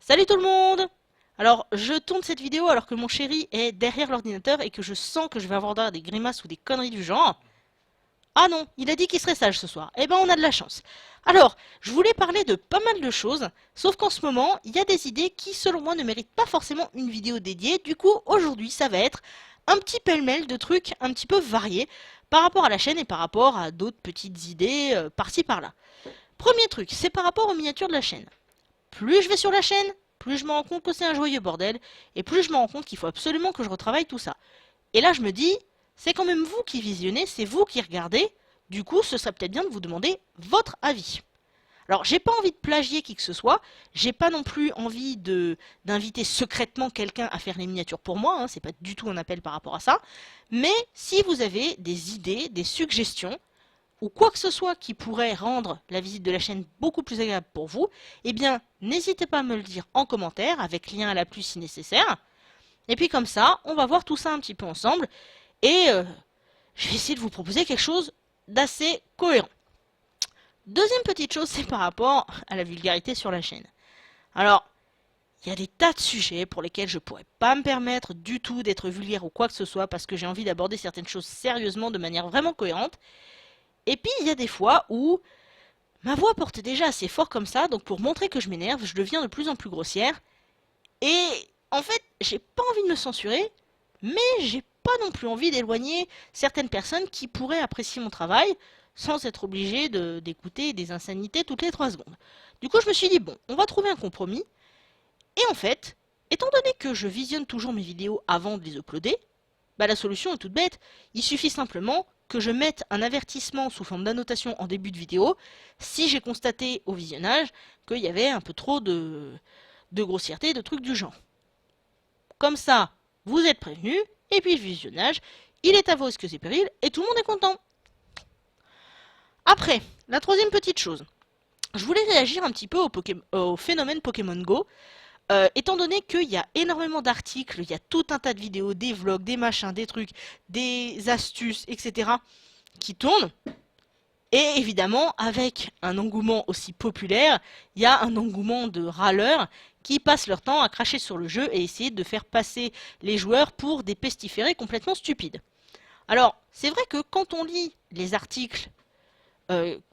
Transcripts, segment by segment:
Salut tout le monde! Alors, je tourne cette vidéo alors que mon chéri est derrière l'ordinateur et que je sens que je vais avoir d'air des grimaces ou des conneries du genre. Ah non, il a dit qu'il serait sage ce soir. Eh ben, on a de la chance. Alors, je voulais parler de pas mal de choses, sauf qu'en ce moment, il y a des idées qui, selon moi, ne méritent pas forcément une vidéo dédiée. Du coup, aujourd'hui, ça va être un petit pêle-mêle de trucs un petit peu variés par rapport à la chaîne et par rapport à d'autres petites idées par-ci par-là. Premier truc, c'est par rapport aux miniatures de la chaîne. Plus je vais sur la chaîne, plus je me rends compte que c'est un joyeux bordel, et plus je me rends compte qu'il faut absolument que je retravaille tout ça. Et là je me dis, c'est quand même vous qui visionnez, c'est vous qui regardez, du coup ce serait peut-être bien de vous demander votre avis. Alors j'ai pas envie de plagier qui que ce soit, j'ai pas non plus envie d'inviter secrètement quelqu'un à faire les miniatures pour moi, c'est pas du tout un appel par rapport à ça, mais si vous avez des idées, des suggestions, ou quoi que ce soit qui pourrait rendre la visite de la chaîne beaucoup plus agréable pour vous, eh bien, n'hésitez pas à me le dire en commentaire, avec lien à l'appui si nécessaire. Et puis comme ça, on va voir tout ça un petit peu ensemble, et je vais essayer de vous proposer quelque chose d'assez cohérent. Deuxième petite chose, c'est par rapport à la vulgarité sur la chaîne. Alors, il y a des tas de sujets pour lesquels je ne pourrais pas me permettre du tout d'être vulgaire ou quoi que ce soit, parce que j'ai envie d'aborder certaines choses sérieusement de manière vraiment cohérente. Et puis, il y a des fois où ma voix porte déjà assez fort comme ça, donc pour montrer que je m'énerve, je deviens de plus en plus grossière. Et en fait, j'ai pas envie de me censurer, mais j'ai pas non plus envie d'éloigner certaines personnes qui pourraient apprécier mon travail sans être obligé d'écouter des insanités toutes les 3 secondes. Du coup, je me suis dit, bon, on va trouver un compromis. Et en fait, étant donné que je visionne toujours mes vidéos avant de les uploader, bah la solution est toute bête. Il suffit simplement que je mette un avertissement sous forme d'annotation en début de vidéo si j'ai constaté au visionnage qu'il y avait un peu trop de grossièreté, de trucs du genre. Comme ça, vous êtes prévenus, et puis le visionnage, il est à vos risques et périls, et tout le monde est content. Après, la troisième petite chose. Je voulais réagir un petit peu au phénomène Pokémon Go, étant donné qu'il y a énormément d'articles, il y a tout un tas de vidéos, des vlogs, des machins, des trucs, des astuces, etc. qui tournent. Et évidemment, avec un engouement aussi populaire, il y a un engouement de râleurs qui passent leur temps à cracher sur le jeu et essayer de faire passer les joueurs pour des pestiférés complètement stupides. Alors, c'est vrai que quand on lit les articles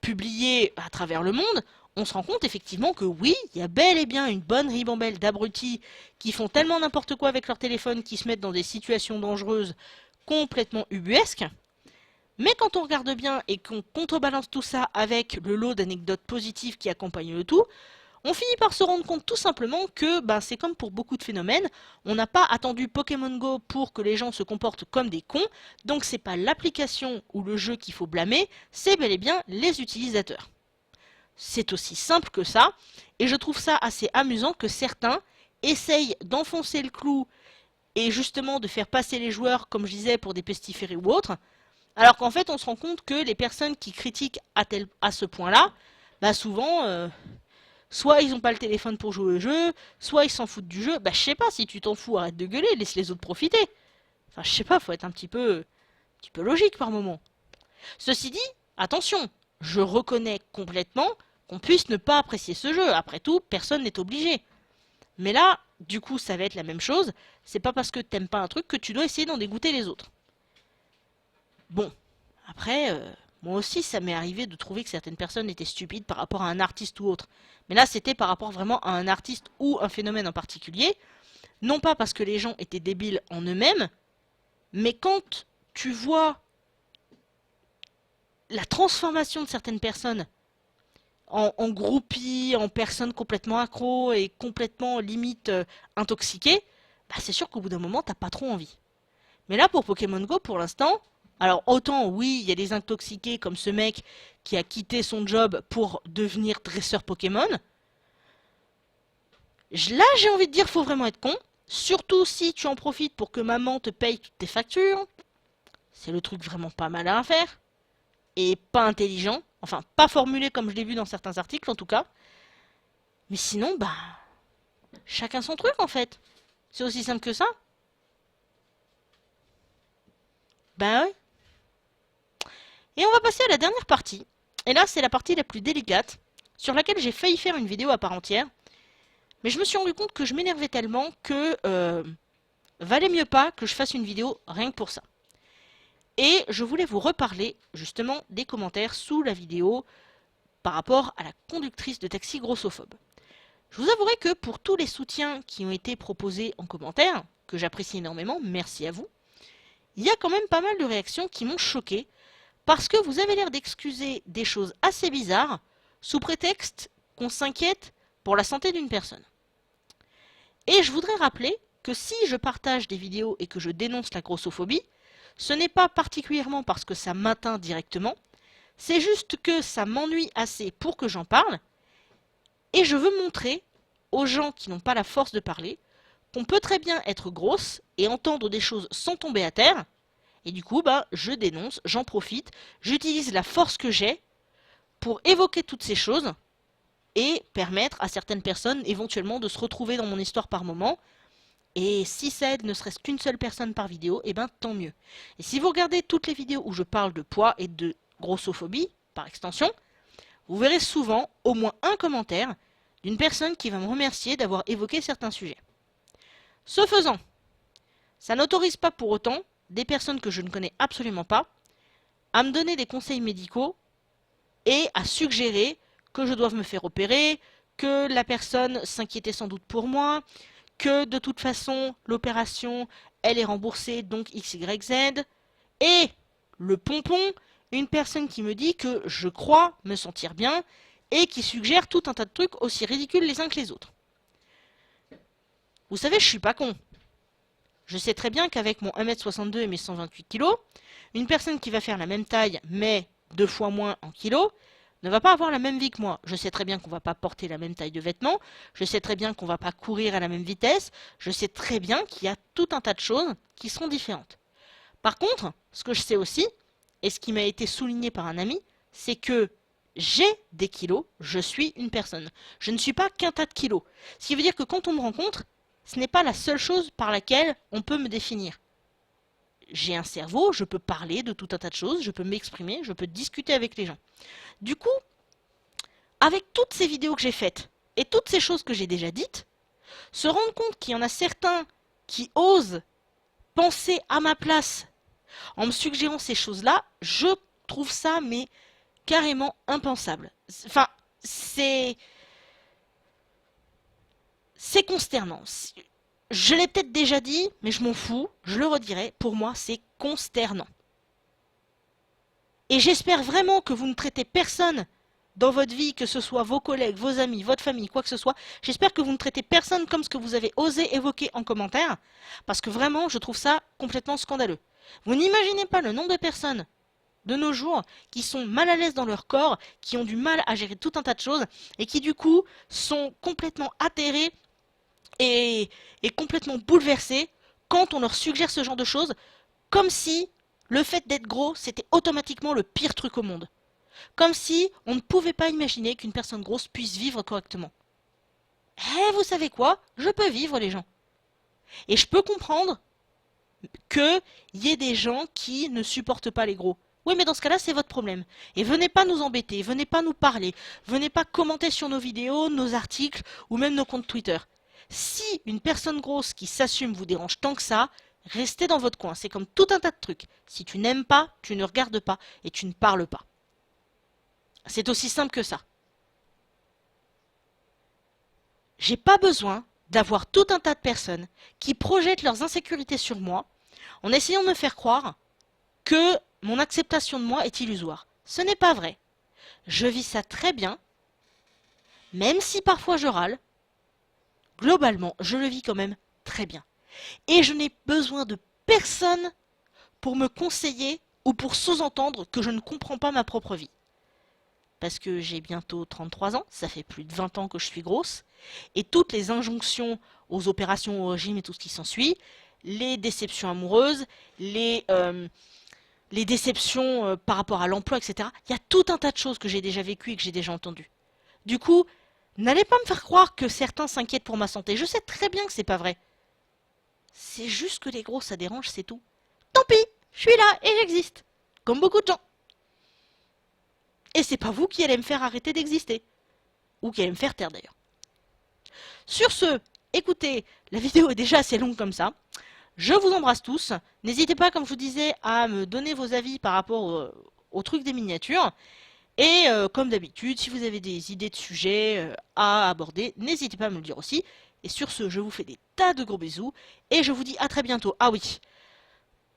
publiés à travers le monde, on se rend compte effectivement que oui, il y a bel et bien une bonne ribambelle d'abrutis qui font tellement n'importe quoi avec leur téléphone, qui se mettent dans des situations dangereuses complètement ubuesques. Mais quand on regarde bien et qu'on contrebalance tout ça avec le lot d'anecdotes positives qui accompagnent le tout, on finit par se rendre compte tout simplement que c'est comme pour beaucoup de phénomènes, on n'a pas attendu Pokémon Go pour que les gens se comportent comme des cons, donc c'est pas l'application ou le jeu qu'il faut blâmer, c'est bel et bien les utilisateurs. C'est aussi simple que ça, et je trouve ça assez amusant que certains essayent d'enfoncer le clou et justement de faire passer les joueurs, comme je disais, pour des pestiférés ou autres, alors qu'en fait on se rend compte que les personnes qui critiquent à ce point-là, souvent, soit ils n'ont pas le téléphone pour jouer au jeu, soit ils s'en foutent du jeu. Je sais pas, si tu t'en fous, arrête de gueuler, laisse les autres profiter. Enfin, je sais pas, faut être un petit peu logique par moment. Ceci dit, attention, je reconnais complètement qu'on puisse ne pas apprécier ce jeu. Après tout, personne n'est obligé. Mais là, du coup, ça va être la même chose. C'est pas parce que t'aimes pas un truc que tu dois essayer d'en dégoûter les autres. Bon, après, moi aussi, ça m'est arrivé de trouver que certaines personnes étaient stupides par rapport à un artiste ou autre. Mais là, c'était par rapport vraiment à un artiste ou un phénomène en particulier. Non pas parce que les gens étaient débiles en eux-mêmes, mais quand tu vois la transformation de certaines personnes en groupies, en personnes complètement accros et complètement limite intoxiquées, c'est sûr qu'au bout d'un moment, t'as pas trop envie. Mais là, pour Pokémon Go, pour l'instant, alors autant, oui, il y a des intoxiqués comme ce mec qui a quitté son job pour devenir dresseur Pokémon. Là, j'ai envie de dire, faut vraiment être con. Surtout si tu en profites pour que maman te paye toutes tes factures. C'est le truc vraiment pas malin à faire. Et pas intelligent. Enfin, pas formulé comme je l'ai vu dans certains articles, en tout cas. Mais sinon, chacun son truc, en fait. C'est aussi simple que ça. Ouais. Et on va passer à la dernière partie. Et là, c'est la partie la plus délicate, sur laquelle j'ai failli faire une vidéo à part entière. Mais je me suis rendu compte que je m'énervais tellement que valait mieux pas que je fasse une vidéo rien que pour ça. Et je voulais vous reparler justement des commentaires sous la vidéo par rapport à la conductrice de taxi grossophobe. Je vous avouerai que pour tous les soutiens qui ont été proposés en commentaire, que j'apprécie énormément, merci à vous, il y a quand même pas mal de réactions qui m'ont choqué parce que vous avez l'air d'excuser des choses assez bizarres sous prétexte qu'on s'inquiète pour la santé d'une personne. Et je voudrais rappeler que si je partage des vidéos et que je dénonce la grossophobie, ce n'est pas particulièrement parce que ça m'atteint directement, c'est juste que ça m'ennuie assez pour que j'en parle, et je veux montrer aux gens qui n'ont pas la force de parler qu'on peut très bien être grosse et entendre des choses sans tomber à terre, et du coup, je dénonce, j'en profite, j'utilise la force que j'ai pour évoquer toutes ces choses et permettre à certaines personnes éventuellement de se retrouver dans mon histoire par moment. Et si ça aide ne serait-ce qu'une seule personne par vidéo, tant mieux. Et si vous regardez toutes les vidéos où je parle de poids et de grossophobie, par extension, vous verrez souvent au moins un commentaire d'une personne qui va me remercier d'avoir évoqué certains sujets. Ce faisant, ça n'autorise pas pour autant des personnes que je ne connais absolument pas à me donner des conseils médicaux et à suggérer que je doive me faire opérer, que la personne s'inquiétait sans doute pour moi, que de toute façon l'opération elle est remboursée donc XYZ, et le pompon, une personne qui me dit que je crois me sentir bien et qui suggère tout un tas de trucs aussi ridicules les uns que les autres. Vous savez, je suis pas con. Je sais très bien qu'avec mon 1m62 et mes 128 kg, une personne qui va faire la même taille mais 2 fois moins en kilos ne va pas avoir la même vie que moi. Je sais très bien qu'on va pas porter la même taille de vêtements, je sais très bien qu'on va pas courir à la même vitesse, je sais très bien qu'il y a tout un tas de choses qui seront différentes. Par contre, ce que je sais aussi, et ce qui m'a été souligné par un ami, c'est que j'ai des kilos, je suis une personne. Je ne suis pas qu'un tas de kilos. Ce qui veut dire que quand on me rencontre, ce n'est pas la seule chose par laquelle on peut me définir. J'ai un cerveau, je peux parler de tout un tas de choses, je peux m'exprimer, je peux discuter avec les gens. Du coup, avec toutes ces vidéos que j'ai faites et toutes ces choses que j'ai déjà dites, se rendre compte qu'il y en a certains qui osent penser à ma place en me suggérant ces choses-là, je trouve ça mais carrément impensable. Enfin, c'est consternant. Je l'ai peut-être déjà dit, mais je m'en fous, je le redirai, pour moi c'est consternant. Et j'espère vraiment que vous ne traitez personne dans votre vie, que ce soit vos collègues, vos amis, votre famille, quoi que ce soit, j'espère que vous ne traitez personne comme ce que vous avez osé évoquer en commentaire, parce que vraiment je trouve ça complètement scandaleux. Vous n'imaginez pas le nombre de personnes de nos jours qui sont mal à l'aise dans leur corps, qui ont du mal à gérer tout un tas de choses, et qui du coup sont complètement atterrés et complètement bouleversés quand on leur suggère ce genre de choses, comme si le fait d'être gros, c'était automatiquement le pire truc au monde. Comme si on ne pouvait pas imaginer qu'une personne grosse puisse vivre correctement. Eh, vous savez quoi? Je peux vivre, les gens. Et je peux comprendre qu'il y ait des gens qui ne supportent pas les gros. Oui, mais dans ce cas-là, c'est votre problème. Et venez pas nous embêter, venez pas nous parler, venez pas commenter sur nos vidéos, nos articles ou même nos comptes Twitter. Si une personne grosse qui s'assume vous dérange tant que ça, restez dans votre coin. C'est comme tout un tas de trucs. Si tu n'aimes pas, tu ne regardes pas et tu ne parles pas. C'est aussi simple que ça. J'ai pas besoin d'avoir tout un tas de personnes qui projettent leurs insécurités sur moi en essayant de me faire croire que mon acceptation de moi est illusoire. Ce n'est pas vrai. Je vis ça très bien, même si parfois je râle. Globalement, je le vis quand même très bien. Et je n'ai besoin de personne pour me conseiller ou pour sous-entendre que je ne comprends pas ma propre vie. Parce que j'ai bientôt 33 ans, ça fait plus de 20 ans que je suis grosse, et toutes les injonctions aux opérations, au régime et tout ce qui s'ensuit, les déceptions amoureuses, les déceptions par rapport à l'emploi, etc. Il y a tout un tas de choses que j'ai déjà vécues et que j'ai déjà entendues. Du coup, n'allez pas me faire croire que certains s'inquiètent pour ma santé. Je sais très bien que c'est pas vrai. C'est juste que les gros, ça dérange, c'est tout. Tant pis, je suis là et j'existe. Comme beaucoup de gens. Et c'est pas vous qui allez me faire arrêter d'exister. Ou qui allez me faire taire d'ailleurs. Sur ce, écoutez, la vidéo est déjà assez longue comme ça. Je vous embrasse tous. N'hésitez pas, comme je vous disais, à me donner vos avis par rapport au truc des miniatures. Et comme d'habitude, si vous avez des idées de sujets à aborder, n'hésitez pas à me le dire aussi. Et sur ce, je vous fais des tas de gros bisous. Et je vous dis à très bientôt. Ah oui,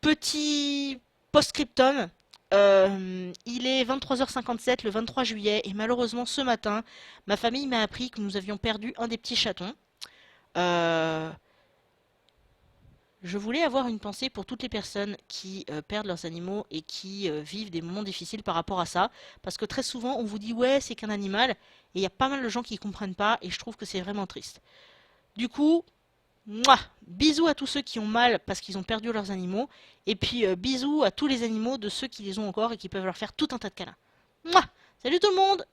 petit post-scriptum. Il est 23h57 le 23 juillet. Et malheureusement, ce matin, ma famille m'a appris que nous avions perdu un des petits chatons. Euh, Je voulais avoir une pensée pour toutes les personnes qui perdent leurs animaux et qui vivent des moments difficiles par rapport à ça. Parce que très souvent, on vous dit ouais, c'est qu'un animal. Et il y a pas mal de gens qui ne comprennent pas et je trouve que c'est vraiment triste. Du coup, mouah, bisous à tous ceux qui ont mal parce qu'ils ont perdu leurs animaux. Et puis bisous à tous les animaux de ceux qui les ont encore et qui peuvent leur faire tout un tas de câlins. Mouah, salut tout le monde!